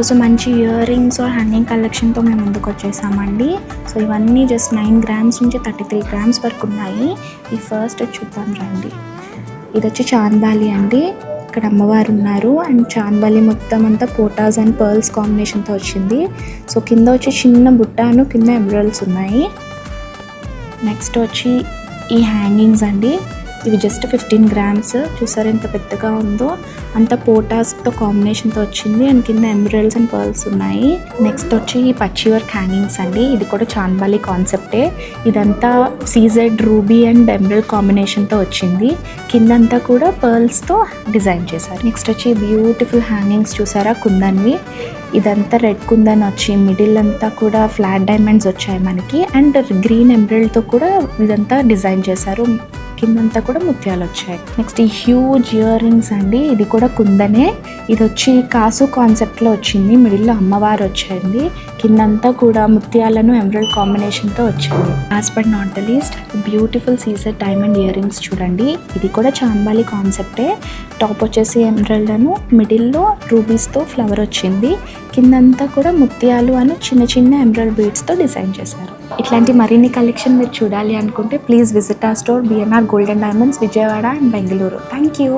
ఈరోజు మంచి ear rings hanging కలెక్షన్తో మేము ముందుకు వచ్చేసామండి. సో ఇవన్నీ జస్ట్ 9 grams నుంచి 33 grams వరకు ఉన్నాయి. ఈ ఫస్ట్ చూద్దాం రండి. ఇది వచ్చి చాంద్బాలి అండి. ఇక్కడ అమ్మవారు ఉన్నారు అండ్ చాంద్బాలి మొత్తం అంతా పోటాస్ అండ్ పర్ల్స్ కాంబినేషన్తో వచ్చింది. సో కింద వచ్చి చిన్న బుట్టాను, కింద ఎమరల్డ్స్ ఉన్నాయి. నెక్స్ట్ వచ్చి ఈ హ్యాంగింగ్స్ అండి. ఇవి జస్ట్ 15 grams. చూసారు ఎంత పెద్దగా ఉందో. అంత పోటాస్తో కాంబినేషన్తో వచ్చింది అండ్ కింద ఎమరల్డ్స్ అండ్ పర్ల్స్ ఉన్నాయి. నెక్స్ట్ వచ్చి ఈ పచ్చి వర్క్ హ్యాంగింగ్స్ అండి. ఇది కూడా చాంద్బాలి కాన్సెప్టే. ఇదంతా సీజెడ్ రూబీ అండ్ ఎమరల్డ్ కాంబినేషన్తో వచ్చింది. కిందంతా కూడా పర్ల్స్తో డిజైన్ చేశారు. నెక్స్ట్ వచ్చి బ్యూటిఫుల్ హ్యాంగింగ్స్ చూసారా, కుందన్వి. ఇదంతా రెడ్ కుందన్ వచ్చి మిడిల్ అంతా కూడా ఫ్లాట్ డైమండ్స్ వచ్చాయి మనకి అండ్ గ్రీన్ ఎమరల్డ్తో కూడా ఇదంతా డిజైన్ చేశారు. కిందంతా కూడా ముత్యాలు వచ్చాయి. నెక్స్ట్ ఈ హ్యూజ్ ఇయర్ రింగ్స్ అండి. ఇది కూడా కుందనే. ఇది వచ్చి కాసు కాన్సెప్ట్లో వచ్చింది. మిడిల్లో అమ్మవారు వచ్చింది. కిందంతా కూడా ముత్యాలను ఎమరల్డ్ కాంబినేషన్తో వచ్చింది. Last but not the least beautiful Caesar diamond ear rings చూడండి. ఇది కూడా చాంద్బాలి కాన్సెప్టే. టాప్ వచ్చేసి ఎమరల్డ్ అను, మిడిల్లో రూబీస్తో ఫ్లవర్ వచ్చింది. కిందంతా కూడా ముత్యాలు అని చిన్న చిన్న ఎమరల్డ్ బీడ్స్తో డిజైన్ చేశారు. ఇట్లాంటి మరిన్ని కలెక్షన్ మీరు చూడాలి అనుకుంటే please visit our store BNR Gold and Diamonds, Vijayawada and Bengaluru. Thank you.